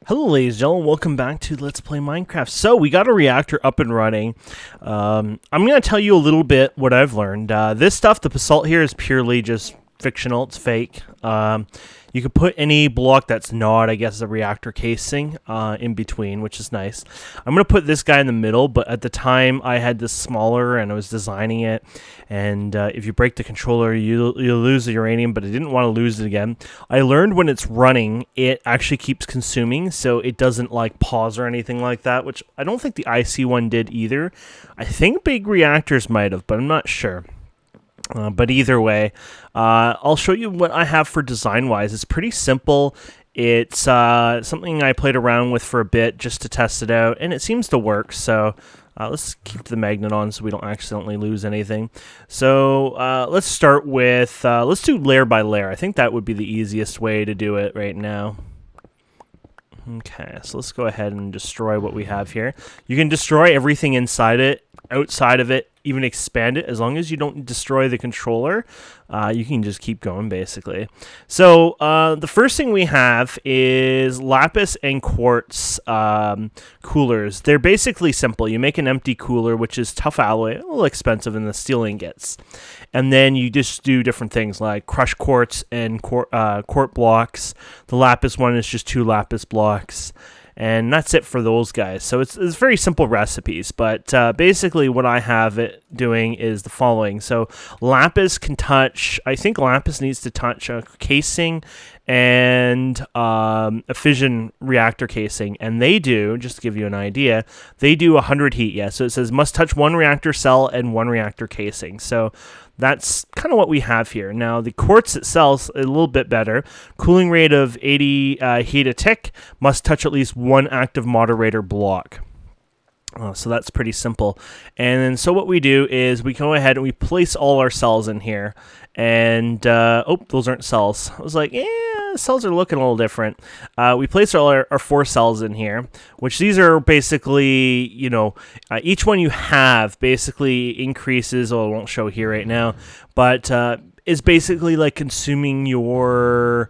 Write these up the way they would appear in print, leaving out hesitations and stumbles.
Hello ladies and gentlemen, welcome back to Let's Play Minecraft. So we got a reactor up and running. I'm going to tell you a little bit what I've learned. This stuff, the basalt here is purely just fictional, it's fake. You can put any block that's not, I guess, a reactor casing in between, which is nice. I'm going to put this guy in the middle, but at the time I had this smaller and I was designing it. And if you break the controller, you'll lose the uranium, but I didn't want to lose it again. I learned when it's running, it actually keeps consuming, so it doesn't like pause or anything like that, which I don't think the IC one did either. I think big reactors might have, but I'm not sure. But either way, I'll show you what I have for design-wise. It's pretty simple. It's something I played around with for a bit just to test it out, and it seems to work. So let's keep the magnet on so we don't accidentally lose anything. So let's start with, let's do layer by layer. I think that would be the easiest way to do it right now. Okay, so let's go ahead and destroy what we have here. You can destroy everything inside it, outside of it, even expand it. As long as you don't destroy the controller, you can just keep going, basically. So the first thing we have is lapis and quartz coolers. They're basically simple. You make an empty cooler, which is tough alloy, a little expensive in the steel ingots. And then you just do different things like crush quartz and quart blocks. The lapis one is just 2 lapis blocks. And that's it for those guys. So it's very simple recipes, but basically what I have it doing is the following. So lapis can touch, I think lapis needs to touch a casing and a fission reactor casing, and they do, just to give you an idea, they do 100 heat. Yeah, so it says must touch 1 reactor cell and 1 reactor casing. So that's kind of what we have here. Now, the quartz itself is a little bit better. Cooling rate of 80 heat a tick, must touch at least 1 active moderator block. So that's pretty simple. And then so what we do is we go ahead and we place all our cells in here. And, oh, those aren't cells. I was like, cells are looking a little different. We place all our 4 cells in here, which these are basically, you know, each one you have basically increases, I won't show here right now, but is basically like consuming your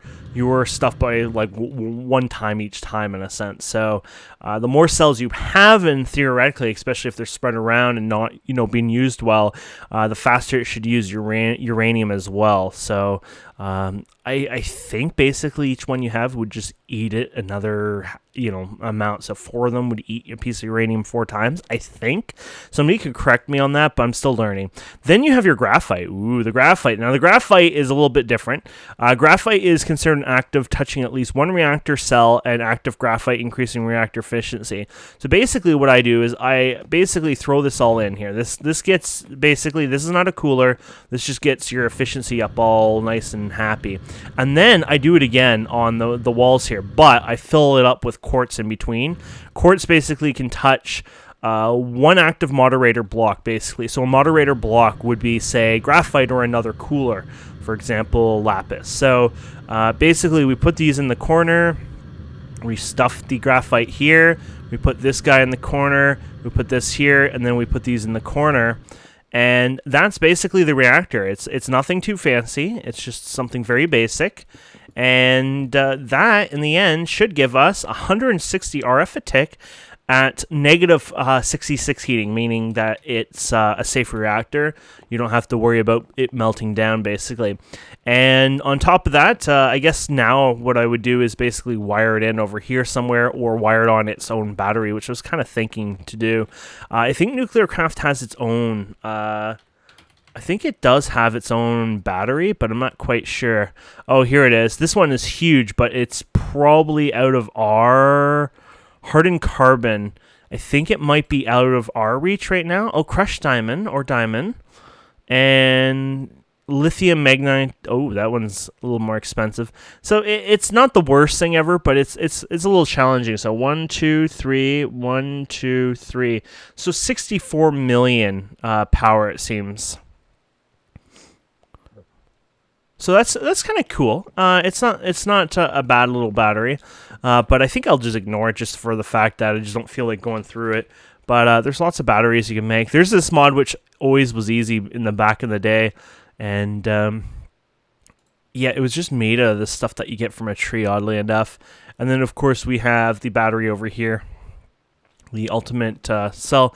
stuff by like one time each time, in a sense. So the more cells you have, and theoretically, especially if they're spread around and not, you know, being used well, the faster it should use uranium as well. So I think basically each one you have would just eat it another, you know, amount. So 4 of them would eat a piece of uranium 4 times, I think. Somebody could correct me on that, but I'm still learning. Then you have your graphite. Ooh, the graphite. Now the graphite is a little bit different. Graphite is considered an active, touching at least 1 reactor cell, and active graphite increasing reactor efficiency. So basically what I do is I basically throw this all in here. This gets, basically, this is not a cooler. This just gets your efficiency up all nice and happy. And then I do it again on the walls here, but I fill it up with quartz in between. Quartz basically can touch 1 active moderator block, basically. So a moderator block would be, say, graphite or another cooler, for example, lapis. So basically we put these in the corner. We stuff the graphite here. We put this guy in the corner. We put this here, and then we put these in the corner. And that's basically the reactor. It's nothing too fancy. It's just something very basic. And that, in the end, should give us 160 RF a tick at negative 66 heating, meaning that it's a safe reactor. You don't have to worry about it melting down, basically. And on top of that, I guess now what I would do is basically wire it in over here somewhere, or wire it on its own battery, which I was kind of thinking to do. I think Nuclearcraft has its own... I think it does have its own battery, but I'm not quite sure. Oh, here it is. This one is huge, but it's probably out of our... Hardened carbon, I think it might be out of our reach right now. Oh, crushed diamond, or diamond. And lithium magnetite. Oh, that one's a little more expensive. So it's not the worst thing ever, but it's a little challenging. So 1, 2, 3, 1, 2, 3. So 64 million power, it seems. So that's kind of cool. It's not a bad little battery, but I think I'll just ignore it just for the fact that I just don't feel like going through it. But there's lots of batteries you can make. There's this mod which always was easy in the back in the day, and yeah, it was just made of the stuff that you get from a tree, oddly enough. And then, of course, we have the battery over here, the ultimate cell.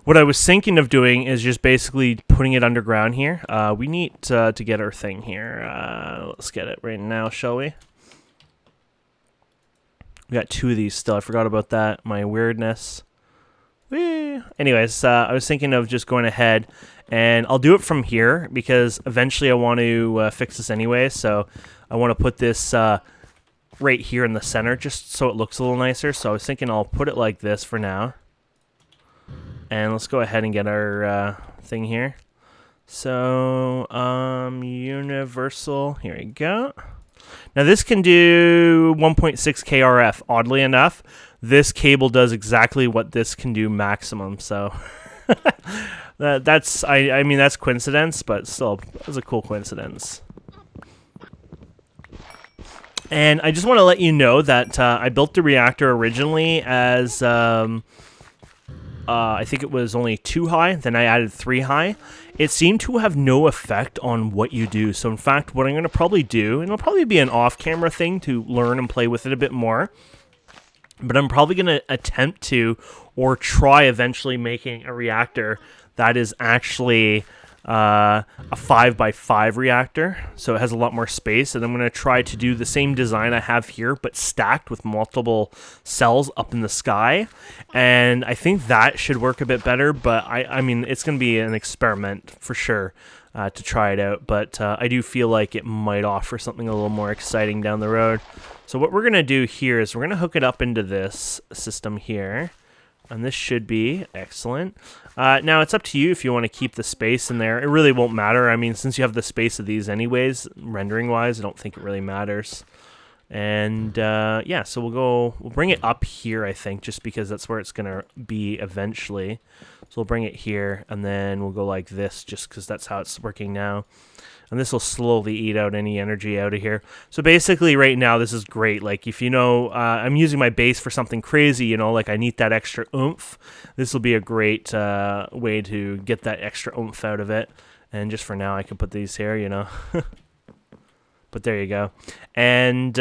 What I was thinking of doing is just basically putting it underground here. We need to get our thing here. Let's get it right now, shall we? We got 2 of these still. I forgot about that. My weirdness. Whee! Anyways, I was thinking of just going ahead, and I'll do it from here because eventually I want to fix this anyway. So I want to put this right here in the center just so it looks a little nicer. So I was thinking I'll put it like this for now. And let's go ahead and get our thing here. So, universal, here we go. Now this can do 1.6 KRF. Oddly enough, this cable does exactly what this can do maximum. So that's, I mean, that's coincidence, but still, that's a cool coincidence. And I just want to let you know that I built the reactor originally as, I think it was only 2 high, then I added 3 high. It seemed to have no effect on what you do. So in fact, what I'm going to probably do, and it'll probably be an off-camera thing to learn and play with it a bit more, but I'm probably going to attempt to, or try eventually making a reactor that is actually a 5x5 reactor, so it has a lot more space, and I'm going to try to do the same design I have here, but stacked with multiple cells up in the sky, and I think that should work a bit better, but I mean, it's going to be an experiment for sure to try it out, but I do feel like it might offer something a little more exciting down the road. So what we're going to do here is we're going to hook it up into this system here. And this should be excellent. Now, it's up to you if you want to keep the space in there. It really won't matter. I mean, since you have the space of these anyways, rendering-wise, I don't think it really matters. And, yeah, so we'll bring it up here, I think, just because that's where it's going to be eventually. So we'll bring it here, and then we'll go like this, just because that's how it's working now. And this will slowly eat out any energy out of here. So basically right now, this is great. Like if you know, I'm using my base for something crazy, you know, like I need that extra oomph. This will be a great way to get that extra oomph out of it. And just for now, I can put these here, you know. But there you go. And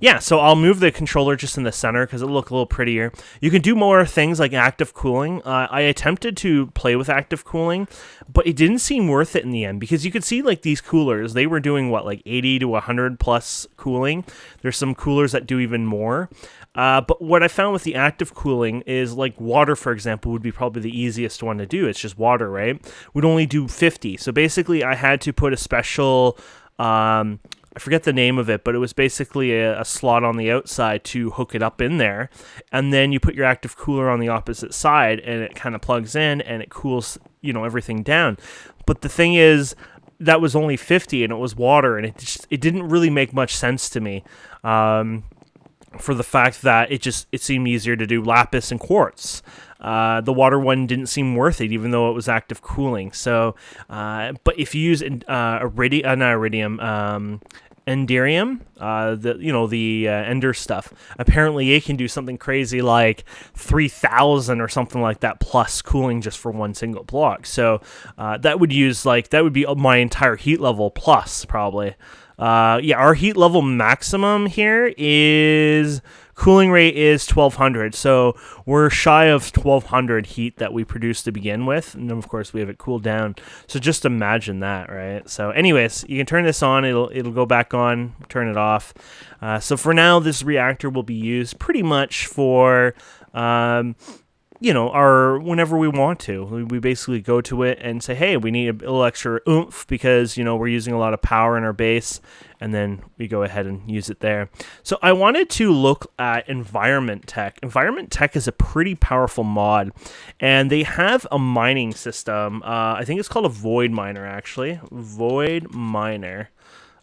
yeah, so I'll move the controller just in the center because it'll look a little prettier. You can do more things like active cooling. I attempted to play with active cooling, but it didn't seem worth it in the end because you could see like these coolers, they were doing what, like 80 to 100 plus cooling. There's some coolers that do even more. But what I found with the active cooling is like water, for example, would be probably the easiest one to do. It's just water, right? Would only do 50. So basically I had to put a special... I forget the name of it, but it was basically a slot on the outside to hook it up in there, and then you put your active cooler on the opposite side, and it kind of plugs in, and it cools, you know, everything down. But the thing is, that was only 50, and it was water, and it didn't really make much sense to me. For the fact that it seemed easier to do lapis and quartz. The water one didn't seem worth it, even though it was active cooling. So, but if you use Enderium, the Ender stuff, apparently it can do something crazy like 3,000 or something like that plus cooling just for one single block. So that would be my entire heat level plus probably. Yeah, our heat level maximum here is cooling rate is 1200, so we're shy of 1200 heat that we produce to begin with, and then of course we have it cooled down. So just imagine that, right? So anyways, you can turn this on, it'll go back on, turn it off. So for now, this reactor will be used pretty much for whenever we want to. We basically go to it and say, hey, we need a little extra oomph because, we're using a lot of power in our base, and then we go ahead and use it there. So I wanted to look at Environment Tech. Environment Tech is a pretty powerful mod, and they have a mining system. I think it's called a Void Miner, actually. Void Miner.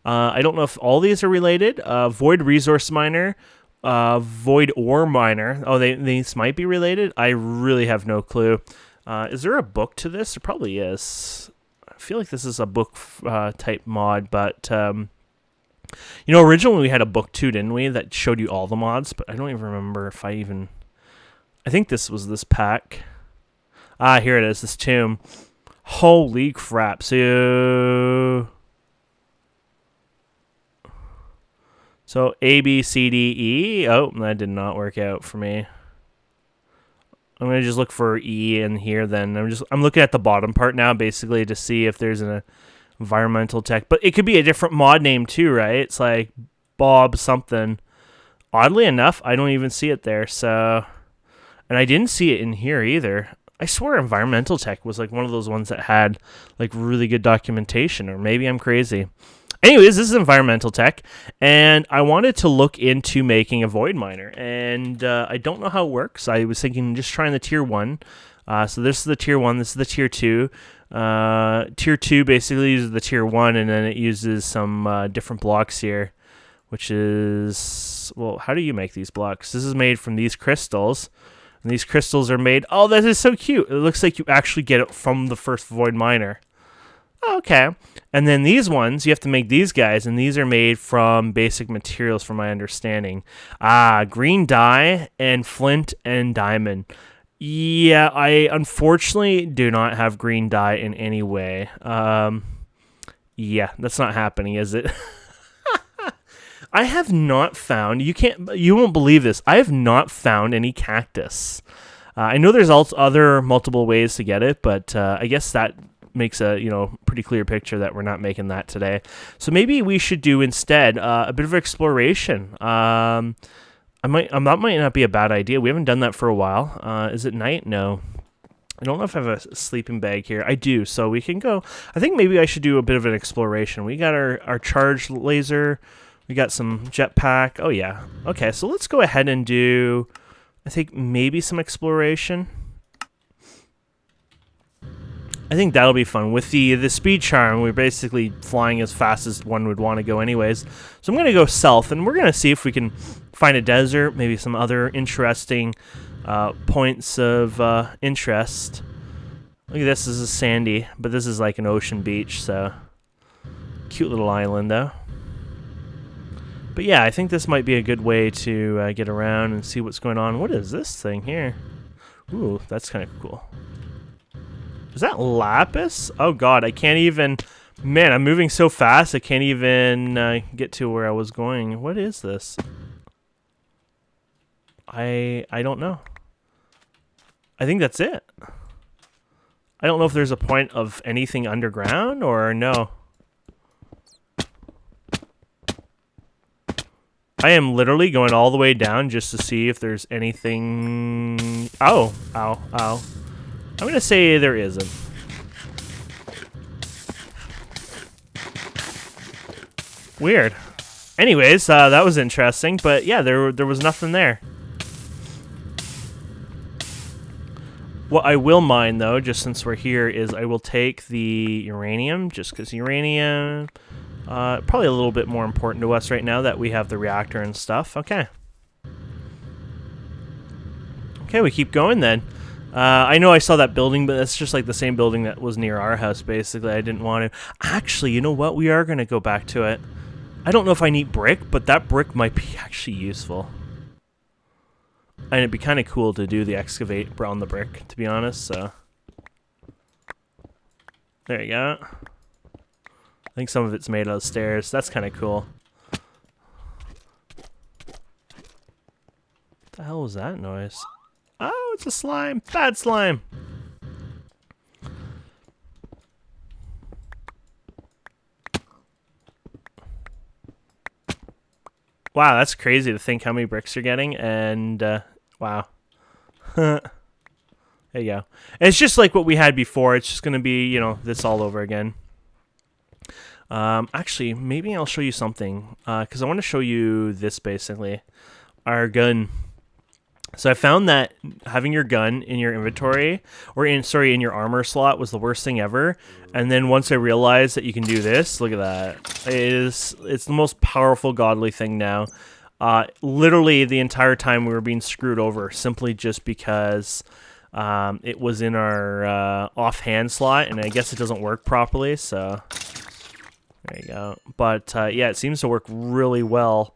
I don't know if all these are related. Void Resource Miner. Void Ore Miner. Oh, these might be related. I really have no clue. Is there a book to this? There probably is. I feel like this is a book type mod, but originally we had a book too, didn't we? That showed you all the mods, but I don't even remember if I think this was this pack. Here it is. This tomb. Holy So A, B, C, D, E. Oh, that did not work out for me. I'm gonna just look for E in here. Then I'm looking at the bottom part now, basically, to see if there's an environmental tech. But it could be a different mod name too, right? It's like Bob something. Oddly enough, I don't even see it there. So, and I didn't see it in here either. I swear environmental tech was like one of those ones that had like really good documentation, or maybe I'm crazy. Anyways, this is environmental tech, and I wanted to look into making a void miner, and I don't know how it works. I was thinking just trying the tier 1. So this is the tier 1, this is the tier 2. Tier 2 basically uses the tier 1, and then it uses some different blocks here, which is, well, how do you make these blocks? This is made from these crystals, and these crystals are made, oh, that is so cute. It looks like you actually get it from the first void miner. Okay. And then these ones, you have to make these guys, and these are made from basic materials from my understanding. Green dye and flint and diamond. Yeah, I unfortunately do not have green dye in any way. Yeah, that's not happening, is it? I have not found, you won't believe this, I have not found any cactus. I know there's also other multiple ways to get it, but I guess that makes a pretty clear picture that we're not making that today. So maybe we should do instead a bit of exploration. That might not be a bad idea. We haven't done that for a while. Is it night? No. I don't know if I have a sleeping bag here. I do, so we can go. I think maybe I should do a bit of an exploration. We got our charged laser. We got some jetpack. Oh yeah. Okay, so let's go ahead and do, I think, maybe some exploration. I think that'll be fun. With the speed charm, we're basically flying as fast as one would want to go anyways. So I'm going to go south, and we're going to see if we can find a desert, maybe some other interesting points of interest. Look at this. This is sandy, but this is like an ocean beach, so cute little island, though. But yeah, I think this might be a good way to get around and see what's going on. What is this thing here? Ooh, that's kind of cool. Is that lapis? Oh god, I can't even... Man, I'm moving so fast, I can't even get to where I was going. What is this? I don't know. I think that's it. I don't know if there's a point of anything underground or no. I am literally going all the way down just to see if there's anything... Oh, ow, ow. I'm going to say there isn't. Weird. Anyways, that was interesting, but yeah, there was nothing there. What I will mine, though, just since we're here, is I will take the uranium, just because uranium, probably a little bit more important to us right now that we have the reactor and stuff. Okay. Okay, we keep going then. I know I saw that building, but that's just like the same building that was near our house, basically. I didn't want to. Actually, you know what? We are going to go back to it. I don't know if I need brick, but that brick might be actually useful. And it'd be kind of cool to do the excavate on the brick, to be honest, so. There you go. I think some of it's made out of stairs. That's kind of cool. What the hell was that noise? Oh, it's a slime. Bad slime. Wow, that's crazy to think how many bricks you're getting, and wow. There you go. And it's just like what we had before. It's just going to be, you know, this all over again. Actually, maybe I'll show you something, because I want to show you this, basically. Our gun. So I found that having your gun in your inventory, or in your armor slot, was the worst thing ever. And then once I realized that you can do this, look at that. It's the most powerful godly thing now. Literally the entire time we were being screwed over, simply just because it was in our offhand slot, and I guess it doesn't work properly, so there you go. But yeah, it seems to work really well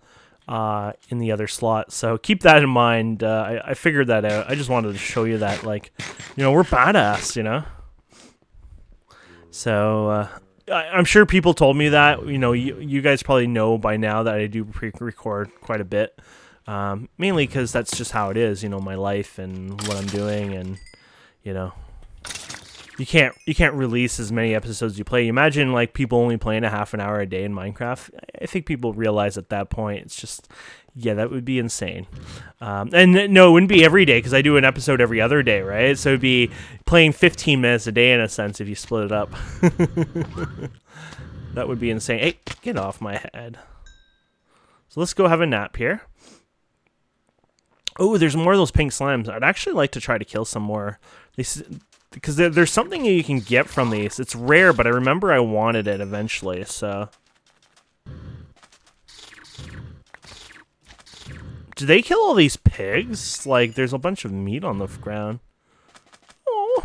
in the other slot, so keep that in mind. I figured that out. I just wanted to show you that, like, you know, we're badass, you know. So I'm sure people told me that. You know, you guys probably know by now that I do pre-record quite a bit. Mainly because that's just how it is, you know, my life and what I'm doing, and you know, you can't release as many episodes as you play. Imagine like people only playing a half an hour a day in Minecraft. I think people realize at that point it's just, yeah, that would be insane. And no, it wouldn't be every day because I do an episode every other day, right? So it'd be playing 15 minutes a day in a sense if you split it up. That would be insane. Hey, get off my head. So let's go have a nap here. Oh, there's more of those pink slimes. I'd actually like to try to kill some more. Because there's something you can get from these. It's rare, but I remember I wanted it eventually, so... Do they kill all these pigs? Like, there's a bunch of meat on the ground. Oh.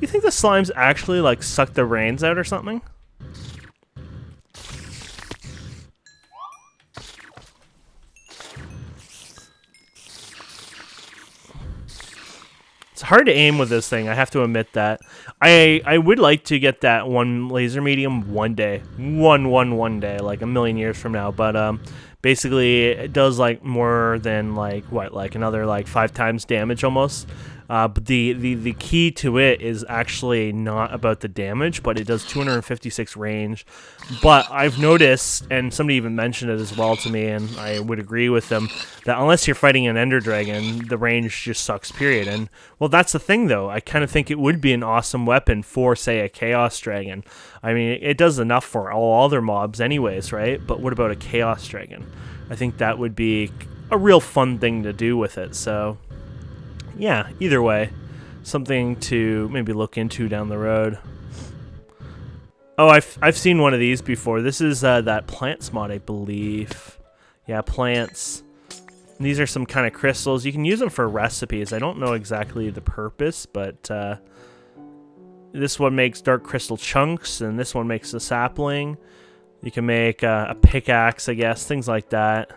You think the slimes actually, like, suck the brains out or something? It's hard to aim with this thing, I have to admit that. I would like to get that one laser medium one day. One day, like a million years from now. But basically it does like more than like what, like another like 5 times damage almost. But the key to it is actually not about the damage, but it does 256 range. But I've noticed, and somebody even mentioned it as well to me, and I would agree with them, that unless you're fighting an Ender Dragon, the range just sucks, period. And, well, that's the thing, though. I kind of think it would be an awesome weapon for, say, a Chaos Dragon. I mean, it does enough for all other mobs anyways, right? But what about a Chaos Dragon? I think that would be a real fun thing to do with it, so... Yeah, either way, something to maybe look into down the road. Oh, I've seen one of these before. This is that plants mod, I believe. Yeah, plants. And these are some kind of crystals. You can use them for recipes. I don't know exactly the purpose, but this one makes dark crystal chunks, and this one makes a sapling. You can make a pickaxe, I guess, things like that.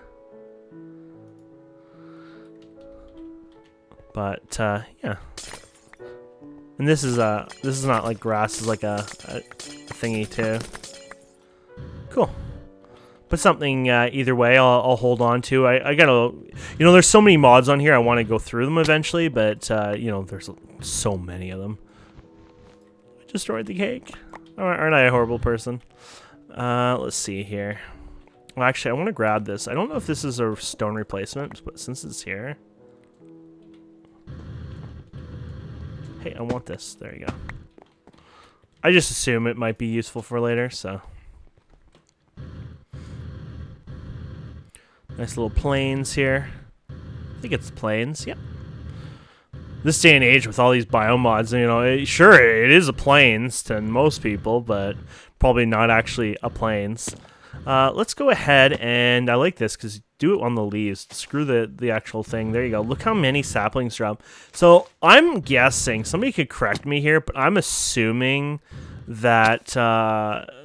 But yeah, and this is not like grass; it's like a thingy too. Cool, but something either way, I'll hold on to. I gotta, you know, there's so many mods on here. I want to go through them eventually, but you know, there's so many of them. I destroyed the cake. Aren't I a horrible person? Let's see here. Well, actually, I want to grab this. I don't know if this is a stone replacement, but since it's here. Hey, I want this. There you go. I just assume it might be useful for later, so. Nice little plains here. I think it's plains, yep. This day and age with all these biomods, you know, sure, it is a plains to most people, but probably not actually a plains. Let's go ahead, and I like this because do it on the leaves. Screw the actual thing. There you go. Look how many saplings drop. So I'm guessing, somebody could correct me here, but I'm assuming that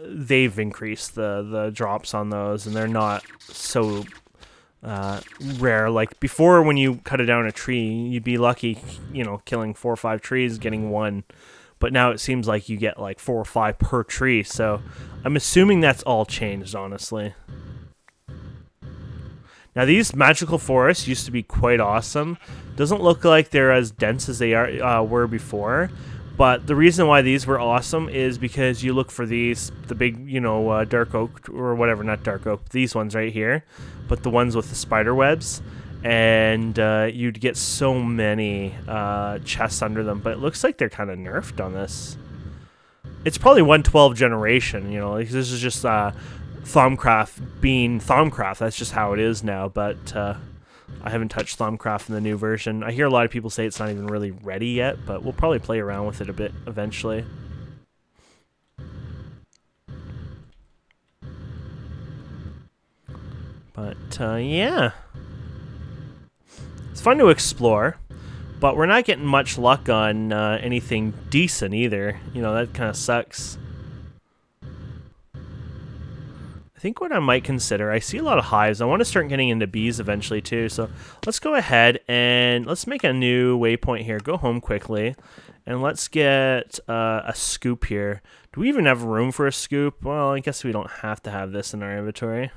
they've increased the drops on those, and they're not so rare. Like before, when you cut it down a tree, you'd be lucky, you know, killing 4 or 5 trees, getting one. But now it seems like you get like 4 or 5 per tree, so I'm assuming that's all changed, honestly. Now these magical forests used to be quite awesome. Doesn't look like they're as dense as they were before, but the reason why these were awesome is because you look for these, the big, you know, dark oak, or whatever, not dark oak, these ones right here, but the ones with the spider webs. And you'd get so many chests under them, but it looks like they're kind of nerfed on this. It's probably 112 generation, you know, like this is just Thaumcraft being Thaumcraft. That's just how it is now, but I haven't touched Thaumcraft in the new version. I hear a lot of people say it's not even really ready yet, but we'll probably play around with it a bit eventually. But yeah. It's fun to explore, but we're not getting much luck on anything decent either. You know, that kind of sucks. I think what I might consider, I see a lot of hives. I want to start getting into bees eventually too. So let's go ahead and let's make a new waypoint here. Go home quickly. And let's get a scoop here. Do we even have room for a scoop? Well, I guess we don't have to have this in our inventory.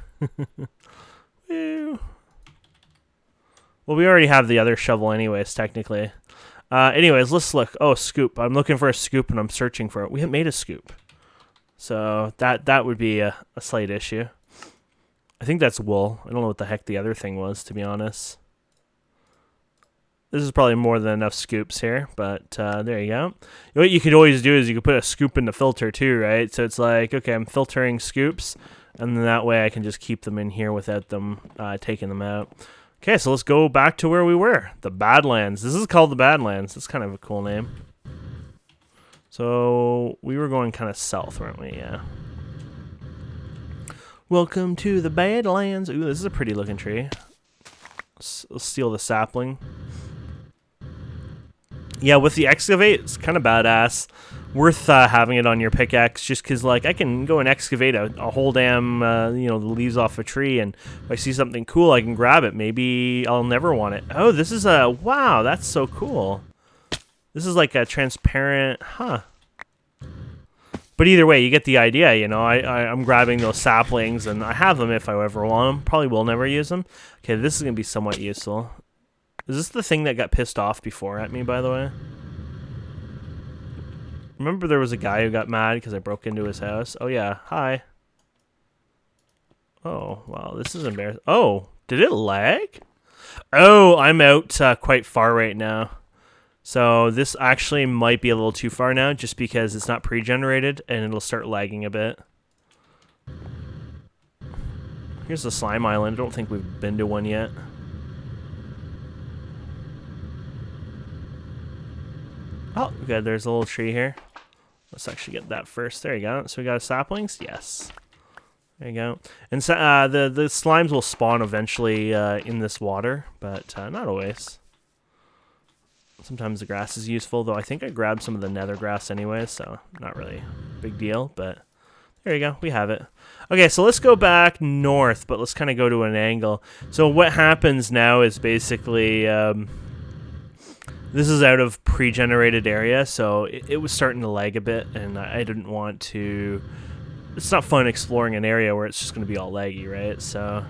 Woo. Well, we already have the other shovel anyways, technically. Anyways, let's look. Oh, scoop. I'm looking for a scoop and I'm searching for it. We haven't made a scoop. So that would be a slight issue. I think that's wool. I don't know what the heck the other thing was, to be honest. This is probably more than enough scoops here, but there you go. What you could always do is you could put a scoop in the filter too, right? So it's like, okay, I'm filtering scoops, and then that way I can just keep them in here without them taking them out. Okay, so let's go back to where we were, the Badlands. This is called the Badlands. That's kind of a cool name. So we were going kind of south, weren't we? Yeah. Welcome to the Badlands. Ooh, this is a pretty looking tree. Let's steal the sapling. Yeah, with the excavate, it's kind of badass. Worth having it on your pickaxe, just because, like, I can go and excavate a whole damn, you know, the leaves off a tree, and if I see something cool, I can grab it. Maybe I'll never want it. Oh, this is a, wow, that's so cool. This is like a transparent, huh. But either way, you get the idea, you know. I'm grabbing those saplings, and I have them if I ever want them. Probably will never use them. Okay, this is going to be somewhat useful. Is this the thing that got pissed off before at me, by the way? Remember there was a guy who got mad because I broke into his house? Oh, yeah. Hi. Oh, wow. This is embarrassing. Oh, did it lag? Oh, I'm out quite far right now. So this actually might be a little too far now just because it's not pre-generated and it'll start lagging a bit. Here's the slime island. I don't think we've been to one yet. Oh, good. There's a little tree here. Let's actually get that first. There you go. So we got saplings? Yes. There you go. And so, the slimes will spawn eventually in this water, but not always. Sometimes the grass is useful, though I think I grabbed some of the nether grass anyway, so not really a big deal, but there you go. We have it. Okay, so let's go back north, but let's kind of go to an angle. So what happens now is basically... this is out of pre-generated area, so it was starting to lag a bit, and I didn't want to... It's not fun exploring an area where it's just going to be all laggy, right? So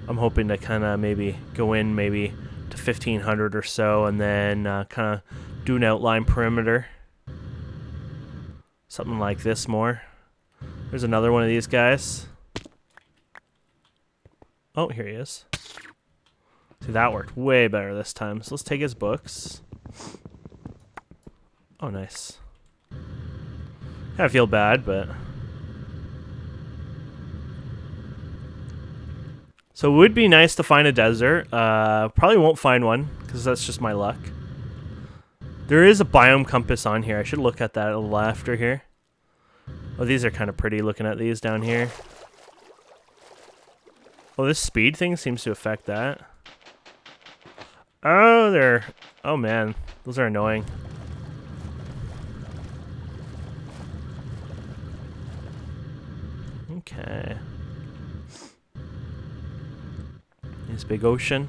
I'm hoping to kind of maybe go in maybe to 1500 or so, and then kind of do an outline perimeter. Something like this more. There's another one of these guys. Oh, here he is. See, that worked way better this time. So let's take his books. Oh, nice. I feel bad, but... So it would be nice to find a desert. Probably won't find one, because that's just my luck. There is a biome compass on here. I should look at that a little after here. Oh, these are kind of pretty looking at these down here. Oh, this speed thing seems to affect that. Oh, they're... Oh, man. Those are annoying. Okay. This big ocean.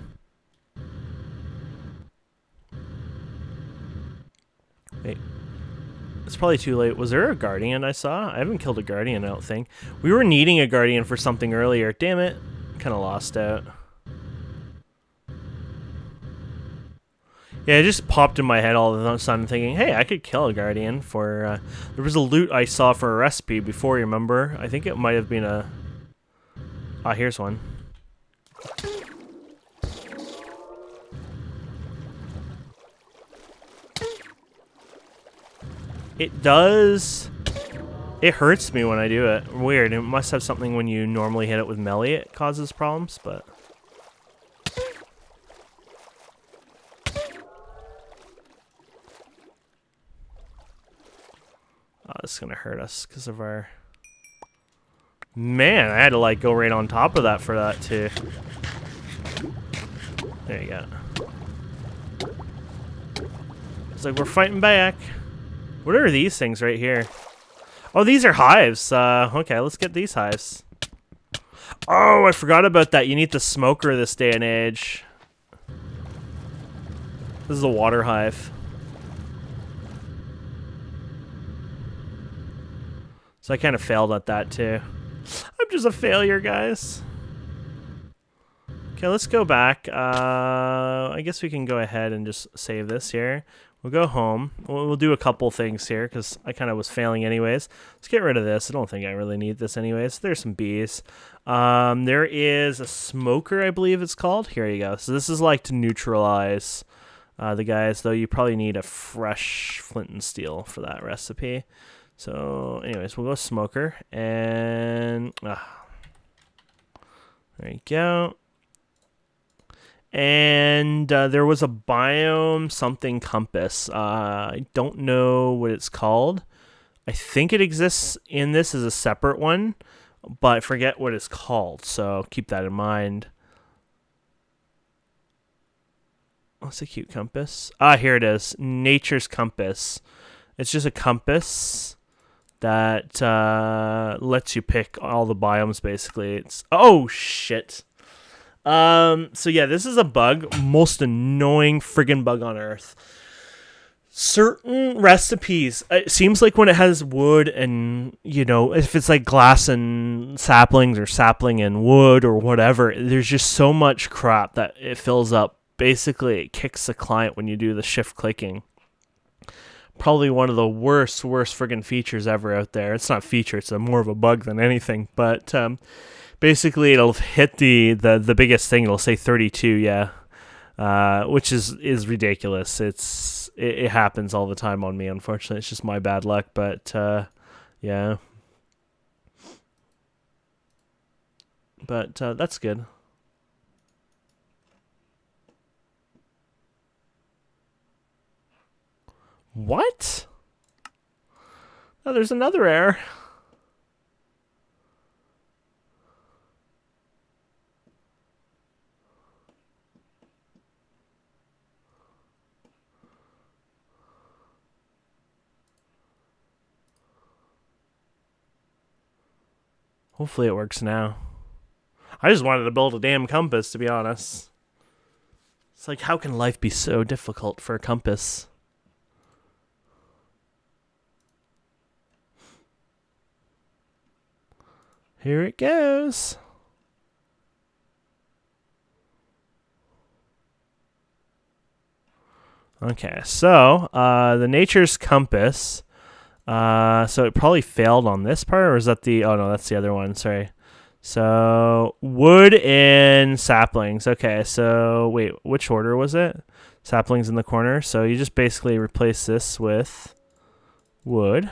Wait. It's probably too late. Was there a guardian I saw? I haven't killed a guardian, I don't think. We were needing a guardian for something earlier. Damn it. Kind of lost out. Yeah, it just popped in my head all of a sudden thinking, hey, I could kill a guardian for... there was a loot I saw for a recipe before, you remember? I think it might have been a... Ah, here's one. It does... It hurts me when I do it. Weird. It must have something when you normally hit it with melee it causes problems, but... Oh, this is gonna hurt us because of our... Man, I had to like go right on top of that for that too. There you go. It's like we're fighting back. What are these things right here? Oh, these are hives. Okay, let's get these hives. Oh, I forgot about that. You need the smoker this day and age. This is a water hive. So I kind of failed at that too. I'm just a failure, guys. Okay, let's go back. I guess we can go ahead and just save this here. We'll go home. We'll do a couple things here because I kind of was failing anyways. Let's get rid of this. I don't think I really need this anyways. There's some bees. There is a smoker, I believe it's called. Here you go. So this is like to neutralize the guys, though you probably need a fresh flint and steel for that recipe. So anyways, we'll go smoker. And there you go. And there was a biome something compass. I don't know what it's called. I think it exists in this as a separate one, but I forget what it's called. So keep that in mind. What's a cute compass? Here it is. Nature's compass. It's just a compass that lets you pick all the biomes, basically. It's oh, shit. So yeah, this is a bug, most annoying friggin' bug on Earth. Certain recipes, it seems like when it has wood and, you know, if it's like glass and saplings or sapling and wood or whatever, there's just so much crap that it fills up. Basically, it kicks the client when you do the shift clicking. Probably one of the worst friggin' features ever out there. It's not a feature, it's more of a bug than anything, but, basically, it'll hit the biggest thing. It'll say 32, yeah, which is ridiculous. It happens all the time on me. Unfortunately, it's just my bad luck. But yeah, but that's good. What? Oh, there's another error. Hopefully it works now. I just wanted to build a damn compass, to be honest. It's like, how can life be so difficult for a compass? Here it goes. Okay, so the nature's compass. So it probably failed on this part, or is that the... Oh, no, that's the other one. Sorry. So wood and saplings. Okay, so wait, which order was it? Saplings in the corner. So you just basically replace this with wood.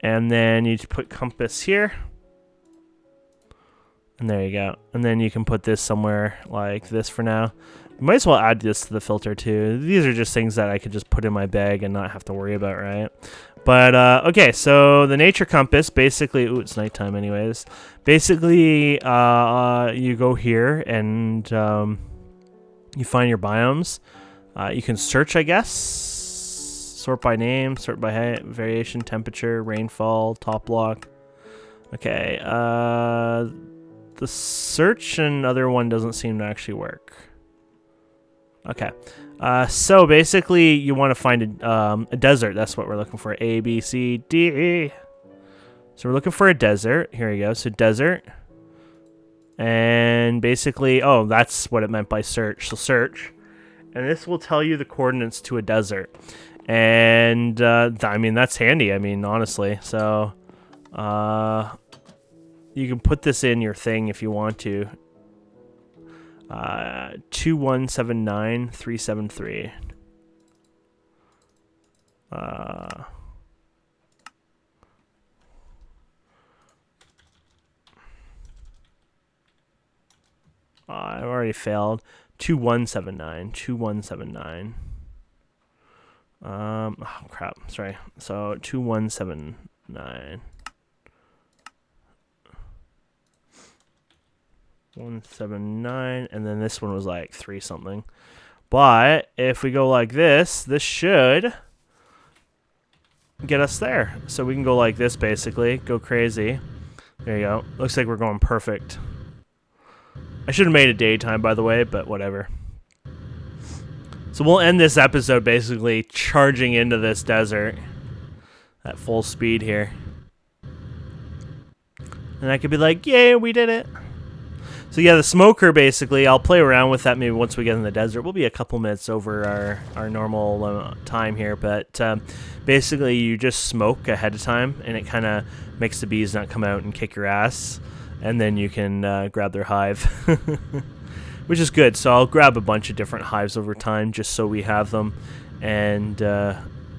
And then you put compass here. And there you go. And then you can put this somewhere like this for now. You might as well add this to the filter too. These are just things that I could just put in my bag and not have to worry about, right? But, okay, so the nature compass, basically... Ooh, it's nighttime anyways. Basically, you go here and you find your biomes. You can search, I guess. Sort by name, sort by height, variation, temperature, rainfall, top block. Okay, the search and other one doesn't seem to actually work. Okay, so basically you want to find a desert. That's what we're looking for. A, B, C, D, E. So we're looking for a desert. Here we go. So desert. And basically, oh, that's what it meant by search. So search. And this will tell you the coordinates to a desert. And, I mean, that's handy. I mean, honestly. So, you can put this in your thing if you want to. 2179373. I've already failed. 2179. Oh crap. Sorry. So 2179. 179, and then this one was like 3 something. But if we go like this should get us there. So we can go like this, basically, go crazy. There you go. Looks like we're going perfect. I should have made it daytime, by the way, but whatever. So we'll end this episode basically charging into this desert at full speed here. And I could be like, yay, we did it. So yeah, the smoker, basically, I'll play around with that maybe once we get in the desert. We'll be a couple minutes over our normal time here, but basically you just smoke ahead of time, and it kind of makes the bees not come out and kick your ass, and then you can grab their hive, which is good. So I'll grab a bunch of different hives over time just so we have them, and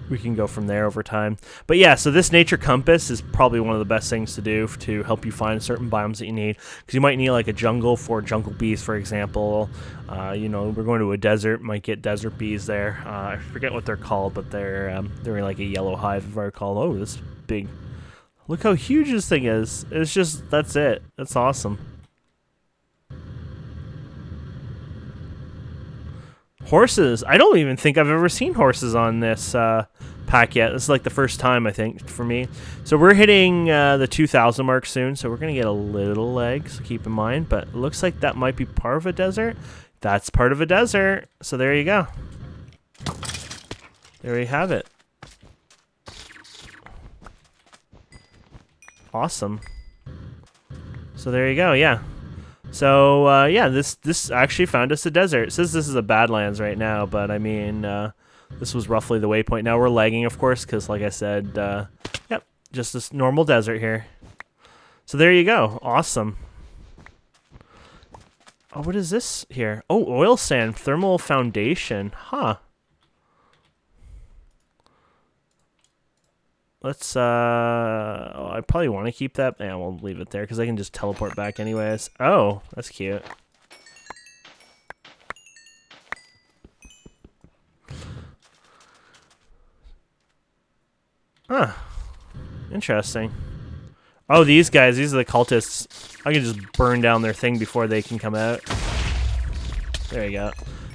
we can go from there over time. But yeah, so this nature compass is probably one of the best things to do to help you find certain biomes that you need, because you might need like a jungle for jungle bees, for example. You know, we're going to a desert, might get desert bees there. I forget what they're called, but they're in like a yellow hive, if I recall. Oh, this big, look how huge this thing is. It's just, that's it. That's awesome. Horses. I don't even think I've ever seen horses on this pack yet. This is like the first time, I think, for me. So we're hitting the 2,000 mark soon, so we're going to get a little leg, so keep in mind. But it looks like that might be part of a desert. That's part of a desert. So there you go. There you have it. Awesome. So there you go, yeah. So, yeah, this actually found us a desert. It says this is a Badlands right now, but, I mean, this was roughly the waypoint. Now we're lagging, of course, because, like I said, yep, just this normal desert here. So there you go. Awesome. Oh, what is this here? Oh, oil sand, thermal foundation. Huh. Let's, oh, I probably want to keep that. Yeah, we'll leave it there because I can just teleport back anyways. Oh, that's cute. Huh. Interesting. Oh, these guys, these are the cultists. I can just burn down their thing before they can come out. There you go.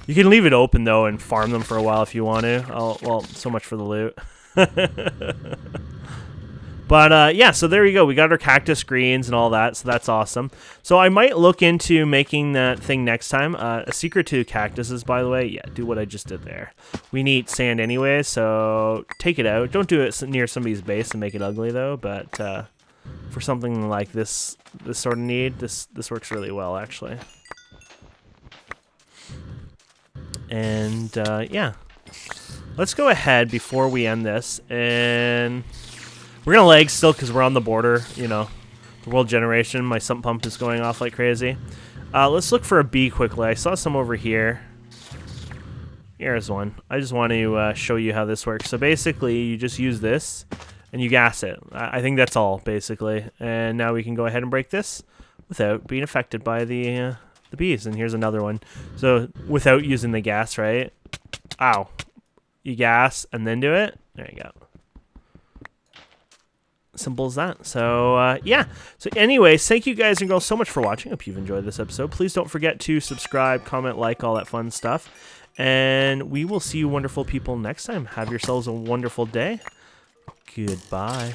You can leave it open, though, and farm them for a while if you want to. Oh, well, so much for the loot. But yeah, so there you go. We got our cactus greens and all that, so that's awesome. So I might look into making that thing next time. A secret to cactuses, by the way. Yeah, do what I just did there. We need sand anyway, so take it out. Don't do it near somebody's base and make it ugly, though. But for something like this sort of need, this works really well, actually. And yeah. Let's go ahead before we end this, and we're going to lag still because we're on the border, you know, the world generation. My sump pump is going off like crazy. Let's look for a bee quickly. I saw some over here. Here's one. I just want to show you how this works. So basically, you just use this, and you gas it. I think that's all, basically. And now we can go ahead and break this without being affected by the bees. And here's another one. So without using the gas, right? Ow. You gas and then do it. There you go. Simple as that. So yeah. So anyways, thank you guys and girls so much for watching. Hope you've enjoyed this episode. Please don't forget to subscribe, comment, like, all that fun stuff. And we will see you wonderful people next time. Have yourselves a wonderful day. Goodbye.